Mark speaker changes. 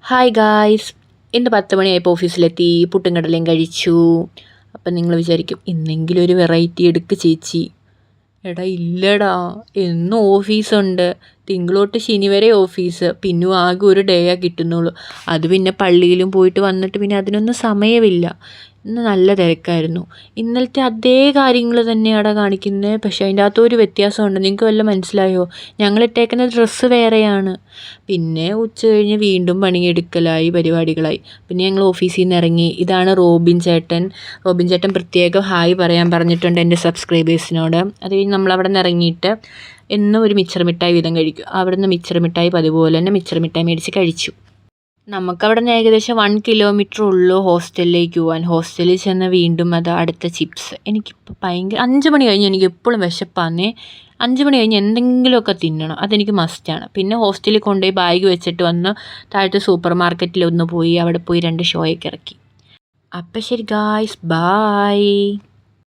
Speaker 1: Hi guys, ഇന്ന് 10 മണിയായപ്പോൾ ഓഫീസിലെത്തി, പുട്ടും കടലയും കഴിച്ചു. അപ്പം നിങ്ങൾ വിചാരിക്കും ഇന്നെങ്കിലും ഒരു വെറൈറ്റി എടുക്ക് ചേച്ചി. എടാ ഇല്ലടാ, എന്നും ഓഫീസുണ്ട്. തിങ്കൾ തൊട്ട് ശനി വരെ ഓഫീസ്, പിന്നെ ആകെ ഒരു ഡേയാ കിട്ടുന്നുള്ളൂ. അത് പിന്നെ പള്ളിയിലും പോയിട്ട് വന്നിട്ട് പിന്നെ അതിനൊന്നും സമയമില്ല. ഇന്ന് നല്ല തിരക്കായിരുന്നു. ഇന്നലത്തെ അതേ കാര്യങ്ങൾ തന്നെയാടാ കാണിക്കുന്നത്, പക്ഷേ അതിൻ്റെ അകത്തൊരു വ്യത്യാസമുണ്ട്. നിങ്ങൾക്ക് വല്ലതും മനസ്സിലായോ? ഞങ്ങളിട്ടേക്കുന്ന ഡ്രസ്സ് വേറെയാണ്. പിന്നെ ഉച്ച കഴിഞ്ഞ് വീണ്ടും പണിയെടുക്കലായി, പരിപാടികളായി. പിന്നെ ഞങ്ങൾ ഓഫീസിൽ നിന്ന് ഇറങ്ങി. ഇതാണ് റോബിൻ ചേട്ടൻ. റോബിൻ ചേട്ടൻ പ്രത്യേകം ഹായ് പറയാൻ പറഞ്ഞിട്ടുണ്ട് എൻ്റെ സബ്സ്ക്രൈബേഴ്സിനോട്. അത് കഴിഞ്ഞ് നമ്മളവിടെ നിന്ന് ഇറങ്ങിയിട്ട് എന്നും ഒരു മിച്ചർ മിഠായി വീതം കഴിക്കും. അവിടെ നിന്ന് മിച്ചർ മിഠായി പതിപോലെ തന്നെ മിച്ചർ മിഠായി മേടിച്ച് കഴിച്ചു. നമുക്കവിടെ നിന്ന് ഏകദേശം 1 കിലോമീറ്റർ ഉള്ളൂ ഹോസ്റ്റലിലേക്ക് പോകാൻ. ഹോസ്റ്റലിൽ ചെന്ന് വീണ്ടും അത് അടുത്ത ചിപ്സ്. എനിക്കിപ്പോൾ ഭയങ്കര 5 മണി കഴിഞ്ഞ് എനിക്ക് എപ്പോഴും വിശപ്പാന്നേ. 5 മണി കഴിഞ്ഞ് എന്തെങ്കിലുമൊക്കെ തിന്നണം, അതെനിക്ക് മസ്റ്റാണ്. പിന്നെ ഹോസ്റ്റലിൽ കൊണ്ടുപോയി ബാഗ് വെച്ചിട്ട് വന്ന് താഴത്തെ സൂപ്പർ മാർക്കറ്റിലൊന്ന് പോയി, അവിടെ പോയി 2 ഷോയൊക്കെ ഇറക്കി. അപ്പം ശരി ഗായ്സ്, ബായ്.